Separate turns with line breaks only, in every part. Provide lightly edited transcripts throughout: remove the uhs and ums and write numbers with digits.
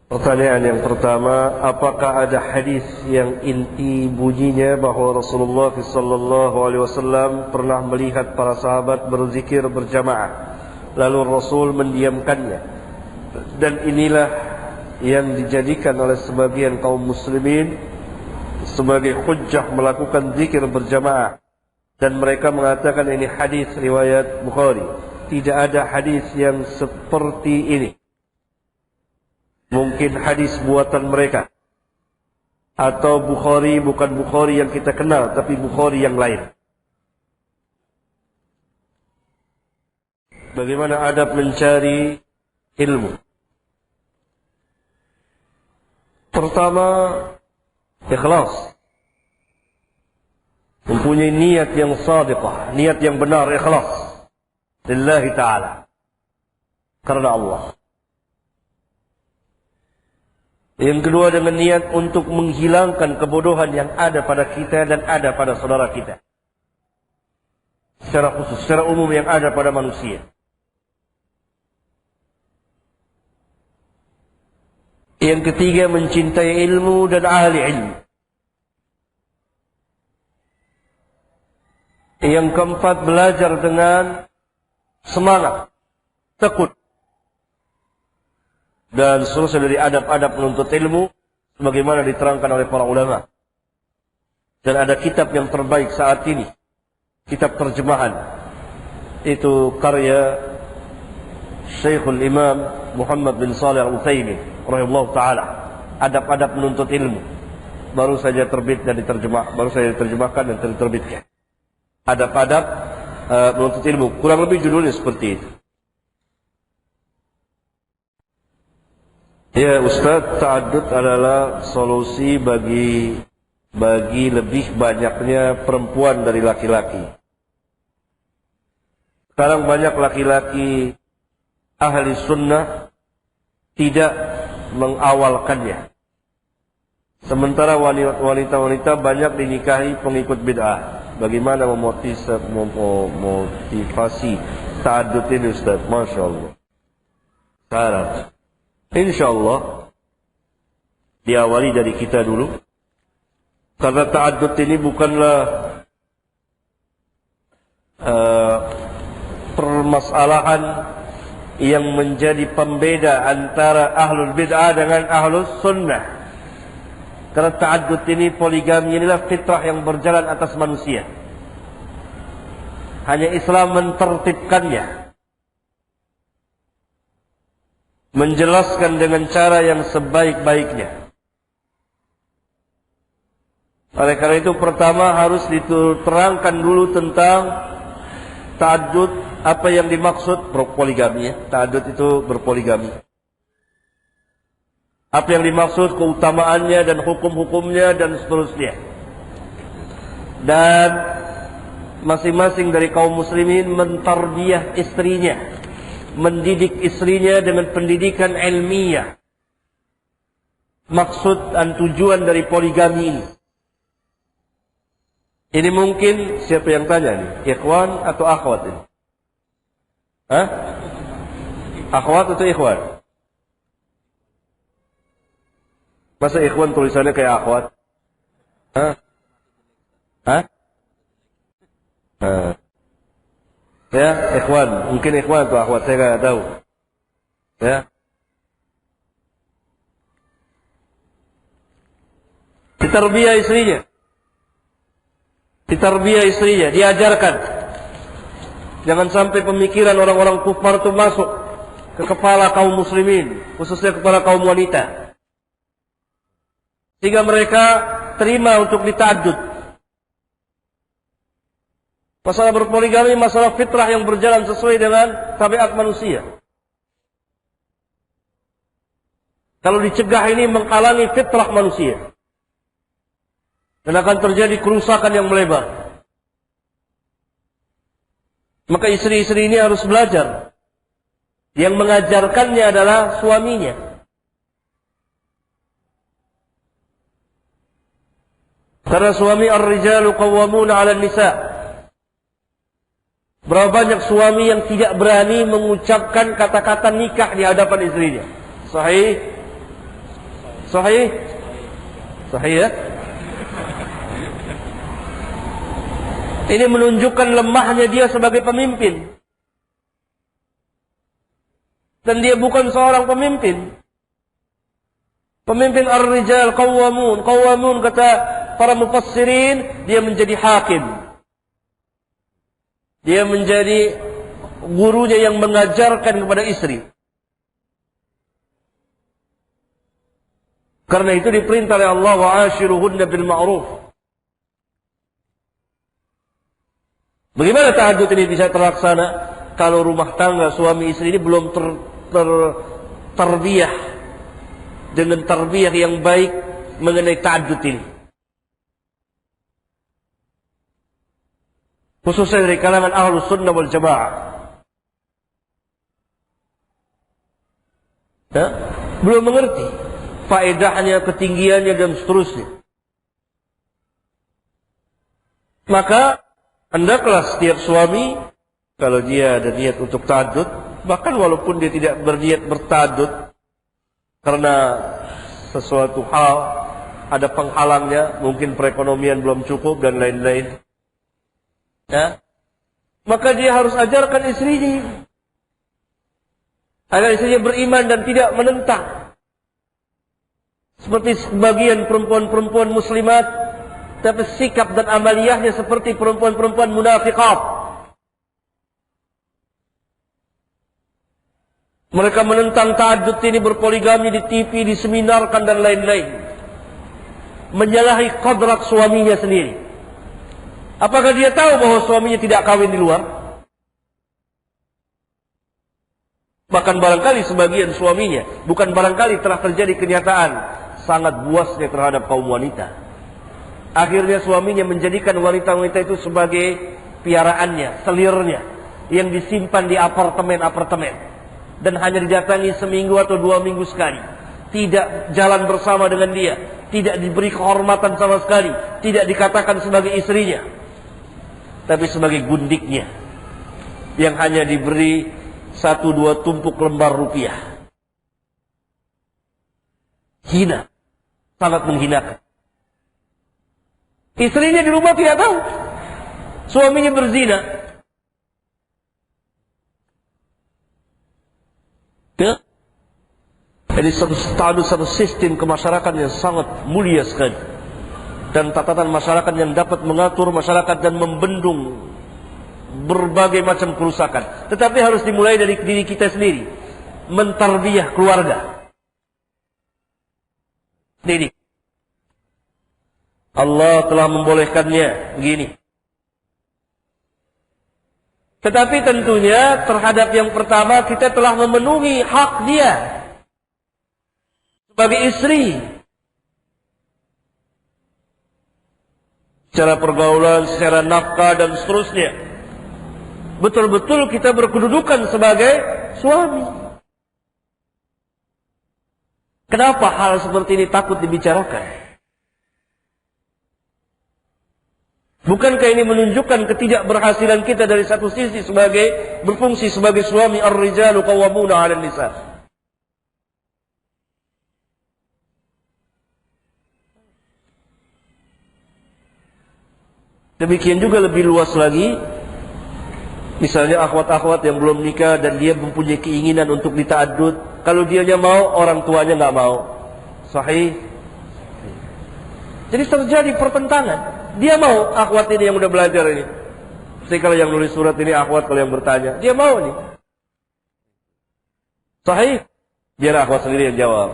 Pertanyaan yang pertama, apakah ada hadis yang inti bunyinya bahwa Rasulullah SAW pernah melihat para sahabat berzikir berjamaah, lalu Rasul mendiamkannya, dan inilah yang dijadikan oleh sebagian kaum muslimin sebagai hujjah melakukan zikir berjamaah, dan mereka mengatakan ini hadis riwayat Bukhari. Tidak ada hadis yang seperti ini. Mungkin hadis buatan mereka, atau Bukhari bukan Bukhari yang kita kenal, tapi Bukhari yang lain. Bagaimana adab mencari ilmu? Pertama, ikhlas. Mempunyai niat yang sadiqah, niat yang benar, ikhlas lillahi ta'ala, karena Allah. Yang kedua, dengan niat untuk menghilangkan kebodohan yang ada pada kita dan ada pada saudara kita, secara khusus, secara umum yang ada pada manusia. Yang ketiga, mencintai ilmu dan ahli ilmu. Yang keempat, belajar dengan semangat, tekun, dan seterusnya dari adab-adab menuntut ilmu sebagaimana diterangkan oleh para ulama. Dan ada kitab yang terbaik saat ini, kitab terjemahan, itu karya Syekhul Imam Muhammad bin Shalih Al-Utsaimin rahimahullah taala, adab-adab menuntut ilmu, baru saja terbit dan diterjemah, baru saja diterjemahkan dan diterbitkan. Adab-adab menuntut ilmu, kurang lebih judulnya seperti itu. Ya Ustaz, ta'addud adalah solusi bagi lebih banyaknya perempuan dari laki-laki. Sekarang banyak laki-laki ahli sunnah tidak mengawalkannya, sementara wanita-wanita banyak dinikahi pengikut bid'ah. Bagaimana memotivasi ta'addud ini Ustaz? Masya Allah. Salam. InsyaAllah diawali dari kita dulu, karena ta'addud ini bukanlah permasalahan yang menjadi pembeda antara ahlul bid'ah dengan ahlus sunnah. Karena ta'addud ini, poligami inilah fitrah yang berjalan atas manusia. Hanya Islam mentertibkannya, menjelaskan dengan cara yang sebaik-baiknya. Oleh karena itu, pertama harus diterangkan dulu tentang ta'addud, apa yang dimaksud poligami. Ta'addud itu berpoligami. Apa yang dimaksud, keutamaannya dan hukum-hukumnya dan seterusnya. Dan masing-masing dari kaum muslimin mentarbiyah istrinya, mendidik istrinya dengan pendidikan ilmiah. Maksud dan tujuan dari poligami ini. Ini mungkin, siapa yang tanya nih? Ikhwan atau akhwat ini? Hah? Akhwat atau ikhwan? Masa ikhwan tulisannya kayak akhwat? Hah? Hah? Ya, ikhwan. Mungkin ikhwan atau akhwat, saya nggak tahu. Ya. Ditarbiyah istrinya. Ditarbiyah istrinya, diajarkan. Jangan sampai pemikiran orang-orang kufar itu masuk ke kepala kaum muslimin, khususnya kepala kaum wanita, sehingga mereka terima untuk dita'addud. Masalah berpoligami, masalah fitrah yang berjalan sesuai dengan tabiat manusia. Kalau dicegah, ini menghalangi fitrah manusia, dan akan terjadi kerusakan yang melebar. Maka istri-istri ini harus belajar. Yang mengajarkannya adalah suaminya. Karena suami, ar-rijalu qawwamuna 'alan nisa. Berapa banyak suami yang tidak berani mengucapkan kata-kata nikah di hadapan istrinya. Sahih? Sahih? Sahih ya? Ini menunjukkan lemahnya dia sebagai pemimpin. Dan dia bukan seorang pemimpin. Pemimpin ar-rijal qawwamun. Qawwamun kata para mufassirin, dia menjadi hakim. Dia menjadi gurunya yang mengajarkan kepada istri. Karena itu diperintah oleh Allah, wa'ashiruhunna bil ma'ruf. Bagaimana tahajud ini bisa terlaksana kalau rumah tangga suami istri ini belum tarbiyah dengan tarbiyah yang baik mengenai tahajud ini? Khususnya dari kalangan ahlus sunnah wal jamaah. Ya? Belum mengerti faedahnya, ketinggiannya dan seterusnya. Maka hendaklah setiap suami, kalau dia ada niat untuk tahajud, bahkan walaupun dia tidak berniat bertahajud karena sesuatu hal ada penghalangnya, mungkin perekonomian belum cukup dan lain-lain, ya, maka dia harus ajarkan istrinya agar istrinya beriman dan tidak menentang. Seperti sebagian perempuan-perempuan muslimat, tapi sikap dan amaliyahnya seperti perempuan-perempuan munafiqat. Mereka menentang tahajud ini, berpoligami di TV, diseminarkan dan lain-lain. Menyalahi kodrat suaminya sendiri. Apakah dia tahu bahwa suaminya tidak kawin di luar? Bahkan barangkali sebagian suaminya, bukan barangkali, telah terjadi kenyataan sangat buasnya terhadap kaum wanita. Akhirnya suaminya menjadikan wanita-wanita itu sebagai piaraannya, selirnya, yang disimpan di apartemen-apartemen, dan hanya didatangi seminggu atau 2 minggu sekali. Tidak jalan bersama dengan dia, tidak diberi kehormatan sama sekali, tidak dikatakan sebagai istrinya, tapi sebagai gundiknya, yang hanya diberi 1-2 tumpuk lembar rupiah. Hina, sangat menghinakan. Istrinya di rumah tidak tahu suaminya berzina. Ya? Jadi satu sistem kemasyarakatan yang sangat mulia sekali, dan tatanan masyarakat yang dapat mengatur masyarakat dan membendung berbagai macam kerusakan. Tetapi harus dimulai dari diri kita sendiri, mentarbiyah keluarga. Ini Allah telah membolehkannya begini. Tetapi tentunya terhadap yang pertama kita telah memenuhi hak dia sebagai istri. Secara pergaulan, secara nafkah dan seterusnya. Betul-betul kita berkedudukan sebagai suami. Kenapa hal seperti ini takut dibicarakan? Bukankah ini menunjukkan ketidakberhasilan kita dari satu sisi sebagai berfungsi sebagai suami? Ar-rijalu qawwamuna 'alan nisa. Demikian juga lebih luas lagi, misalnya akhwat-akhwat yang belum nikah dan dia mempunyai keinginan untuk dita'addud, kalau dianya mau, orang tuanya nggak mau. Sahih. Jadi terjadi pertentangan. Dia mau, akhwat ini yang udah belajar ini. Jadi kalau yang nulis surat ini akhwat, kalau yang bertanya, dia mau nih. Sahih. Biar akhwat sendiri yang jawab.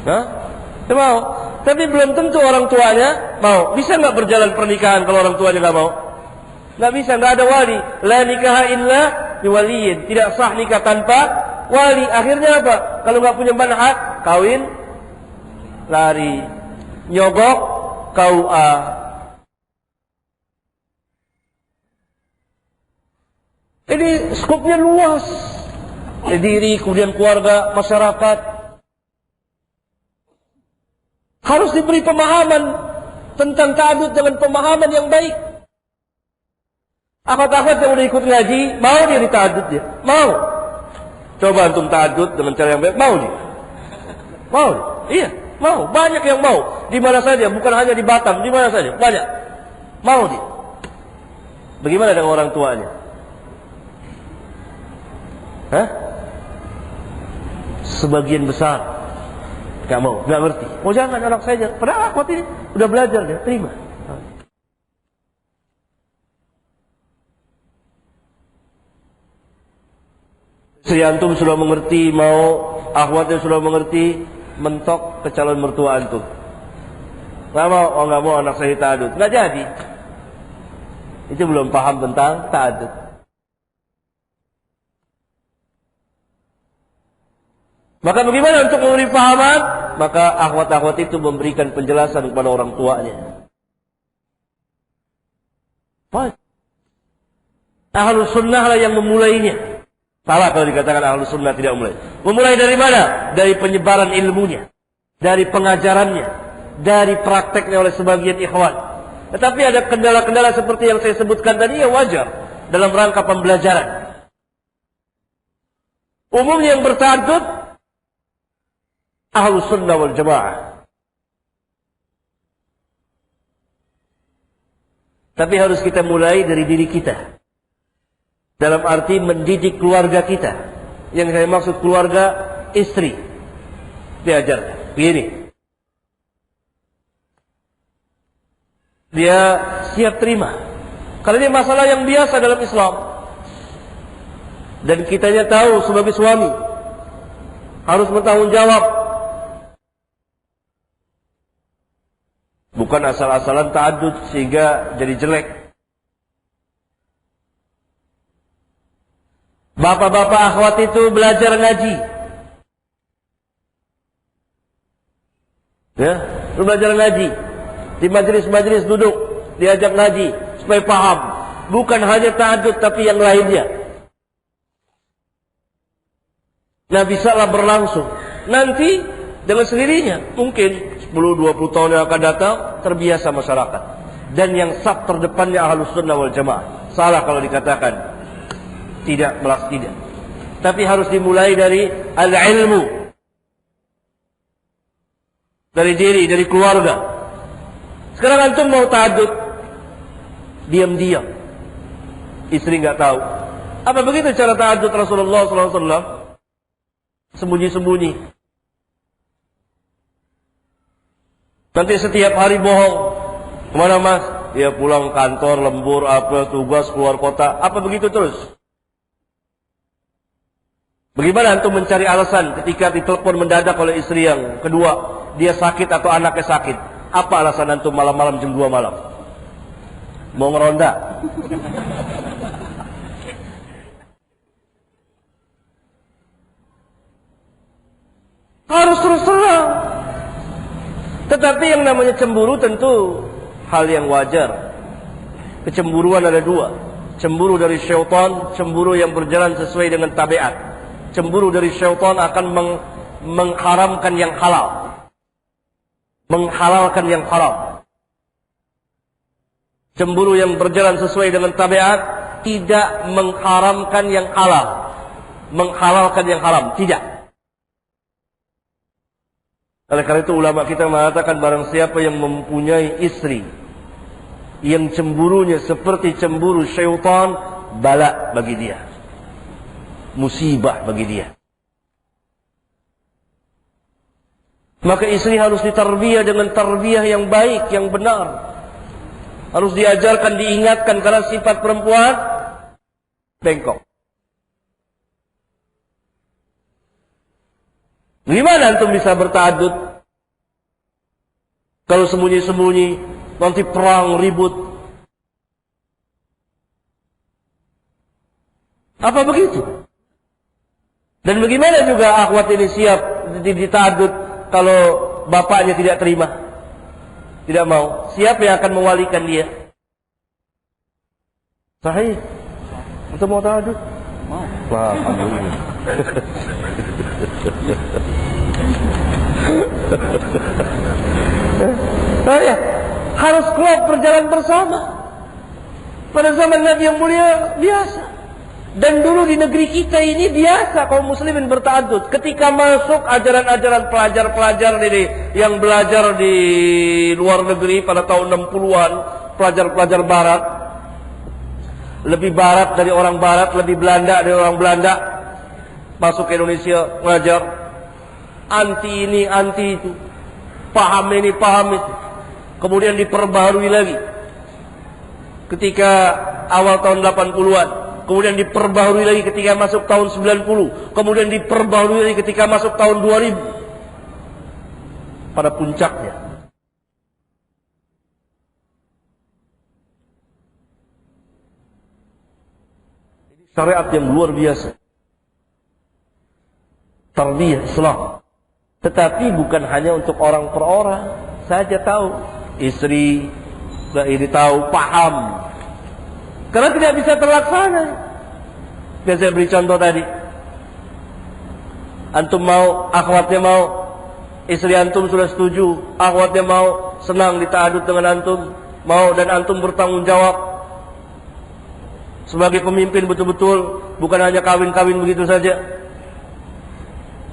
Hah? Dia mau. Tapi belum tentu orang tuanya mau. Bisa nggak berjalan pernikahan kalau orang tuanya nggak mau? Nggak bisa, nggak ada wali. La nikaha illa biwaliyin. Tidak sah nikah tanpa wali. Akhirnya apa? Kalau nggak punya manhaj, kawin, lari, nyogok, KUA. Ini skopnya luas. Diri, kemudian keluarga, masyarakat. Harus diberi pemahaman tentang ta'addud dengan pemahaman yang baik. Akhwat-akhwat yang udah ikut ngaji, mau dia dita'addud dia? Mau. Coba antum ta'addud dengan cara yang baik, mau dia? Mau? Iya, mau. Banyak yang mau. Di mana saja, bukan hanya di Batam, di mana saja, banyak. Mau dia. Bagaimana dengan orang tuanya? Hah? Sebagian besar nggak mau, nggak ngerti. Oh jangan anak saya, padahal akhwat ini udah belajar dia, terima. Istri antum sudah mengerti, mau akhwatnya sudah mengerti, mentok ke calon mertua antum. Nggak mau, oh nggak mau anak saya ta'adud, nggak jadi. Itu belum paham tentang ta'adud. Maka bagaimana untuk memberi pahaman? Maka akhwat-akhwat itu memberikan penjelasan kepada orang tuanya. Ahlus sunnah lah yang memulainya. Salah kalau dikatakan ahlus sunnah tidak memulai. Memulai dari mana? Dari penyebaran ilmunya, dari pengajarannya, dari prakteknya oleh sebagian ikhwan. Tetapi ada kendala-kendala seperti yang saya sebutkan tadi, ya wajar dalam rangka pembelajaran. Umumnya yang berta'addud ahlus sunnah wal jamaah. Tapi harus kita mulai dari diri kita. Dalam arti mendidik keluarga kita. Yang saya maksud keluarga, istri. Diajar. Begini. Dia siap terima. Kalau ini masalah yang biasa dalam Islam. Dan kitanya tahu sebagai suami. Harus bertanggung jawab. Bukan asal-asalan ta'addud sehingga jadi jelek. Bapak-bapak akhwat itu belajar ngaji. Ya, lu belajar ngaji. Di majelis-majelis duduk, diajak ngaji supaya paham. Bukan hanya ta'addud tapi yang lainnya. Nah, bisalah berlangsung. Nanti dengan sendirinya mungkin 10-20 tahun yang akan datang terbiasa masyarakat. Dan yang saf terdepannya ahlus sunnah wal jamaah. Salah kalau dikatakan tidak, melas tidak. Tapi harus dimulai dari al-ilmu. Dari diri, dari keluarga. Sekarang antum mau ta'addud, diam-diam. Istri nggak tahu. Apa begitu cara ta'addud Rasulullah SAW? Sembunyi-sembunyi. Nanti setiap hari bohong. Kemana mas? Ya pulang kantor, lembur, apa, tugas, keluar kota. Apa begitu terus? Bagaimana antum mencari alasan ketika ditelepon mendadak oleh istri yang kedua, dia sakit atau anaknya sakit? Apa alasan antum malam-malam jam 2 malam? Mau ngeronda? Harus terus terang. Tetapi yang namanya cemburu tentu hal yang wajar. Kecemburuan ada dua. Cemburu dari syaitan, cemburu yang berjalan sesuai dengan tabiat. Cemburu dari syaitan akan mengharamkan yang halal. Menghalalkan yang haram. Cemburu yang berjalan sesuai dengan tabiat tidak mengharamkan yang halal. Menghalalkan yang haram, tidak. Oleh karena itu ulama kita mengatakan barang siapa yang mempunyai istri yang cemburunya seperti cemburu syaitan, bala bagi dia. Musibah bagi dia. Maka istri harus ditarbiyah dengan tarbiyah yang baik, yang benar. Harus diajarkan, diingatkan karena sifat perempuan bengkok. Gimana antum bisa berta'addud kalau sembunyi-sembunyi, nanti perang, ribut? Apa begitu? Dan bagaimana juga akhwat ini siap dita'addud kalau bapaknya tidak terima, tidak mau? Siapa yang akan mewalikan dia? Sahih? Atau mau ta'addud? Mau. Wah, alhamdulillah. Nah, ya, harus klop berjalan bersama. Pada zaman Nabi yang mulia biasa. Dan dulu di negeri kita ini biasa kaum muslimin berta'addud. Ketika masuk ajaran-ajaran pelajar-pelajar ini yang belajar di luar negeri pada tahun 60-an, pelajar-pelajar barat, lebih barat dari orang barat, lebih Belanda dari orang Belanda, masuk ke Indonesia ngajar, anti ini, anti itu, paham ini, paham itu. Kemudian diperbaharui lagi ketika awal tahun 80-an, kemudian diperbaharui lagi ketika masuk tahun 90, kemudian diperbaharui lagi ketika masuk tahun 2000. Pada puncaknya syariat yang luar biasa, tarbiyah Islam. Tetapi bukan hanya untuk orang per orang saja tahu, istri ini tahu, paham, karena tidak bisa terlaksana. Biasa saya beri contoh tadi, antum mau, akhwatnya mau, istri antum sudah setuju, akhwatnya mau, senang dita'adud dengan antum, mau, dan antum bertanggung jawab sebagai pemimpin betul-betul, bukan hanya kawin-kawin begitu saja.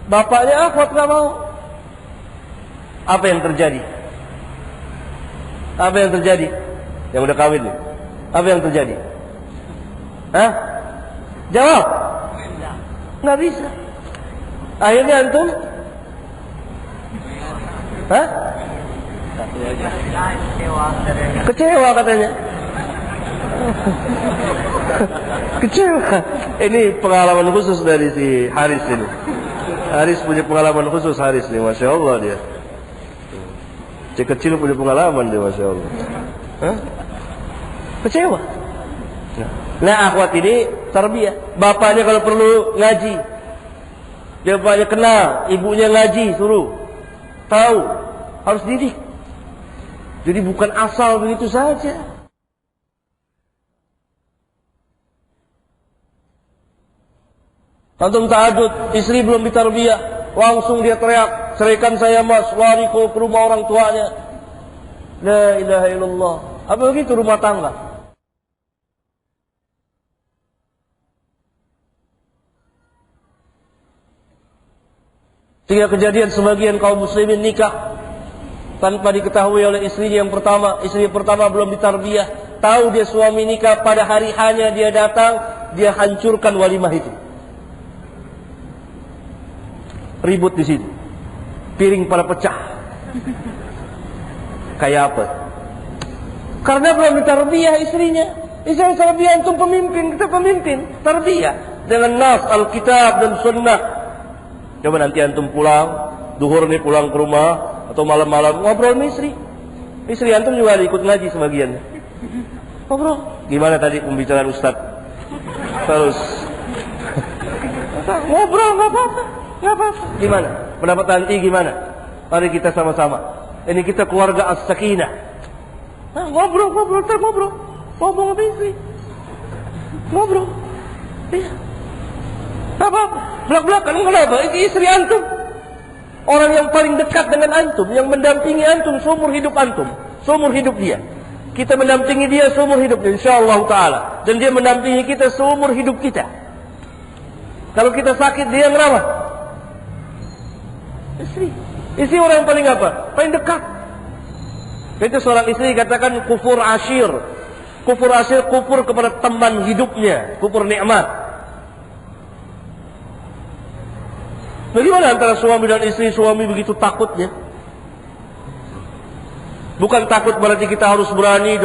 Bapaknya akhwat nggak mau. Apa yang terjadi? Apa yang terjadi? Yang udah kawin nih. Apa yang terjadi? Hah? Jawab. Nggak bisa. Akhirnya antum? Hah? Kecewa katanya. Kecewa. Ini pengalaman khusus dari si Haris ini. Haris punya pengalaman khusus, Haris nih, Masya Allah dia. Cek kecil punya pengalaman dia, Masya Allah. Hah? Kecewa. Nah, akhwat ini tarbiyah. Bapaknya kalau perlu ngaji, dia bapaknya kenal, ibunya ngaji, suruh tahu, harus didik. Jadi bukan asal begitu saja. Antum ta'adud, istri belum ditarbiyah, langsung dia teriak, ceraikan saya mas, lari ke rumah orang tuanya. La ilaha illallah. Apa begitu rumah tangga? Sehingga kejadian sebagian kaum muslimin nikah tanpa diketahui oleh istrinya yang pertama. Istri pertama belum ditarbiyah, tahu dia suami nikah, pada hari hanya dia datang, dia hancurkan walimah itu. Ribut di situ, piring pada pecah. Kayak apa? Karena belum ditarbiyah istrinya. Istri tarbiyah, antum pemimpin, kita pemimpin. Tarbiyah dengan nas Alkitab dan Sunnah. Coba nanti antum pulang, duhur nih pulang ke rumah atau malam-malam ngobrol sama istri. Istri antum juga ikut ngaji sebagian. Ngobrol. Gimana tadi pembicaraan Ustaz? Terus ngobrol, nggak apa-apa. Gimana? Pendapat anti gimana? Mari kita sama-sama. Ini kita keluarga as-sakinah. Nah, ngobrol sama istri. Ngobrol. Iya. Apa? Belak-belakan kenapa? Ini istri antum. Orang yang paling dekat dengan antum, yang mendampingi antum seumur hidup antum, seumur hidup dia. Kita mendampingi dia seumur hidup, insyaallah taala. Dan dia mendampingi kita seumur hidup kita. Kalau kita sakit, dia yang rawat. Istri orang yang paling apa? Paling dekat. Itu seorang istri katakan kufur asyir. Kufur asyir, kufur kepada teman hidupnya, kufur nikmat. Bagaimana antara suami dan istri? Suami begitu takutnya. Bukan takut berarti kita harus berani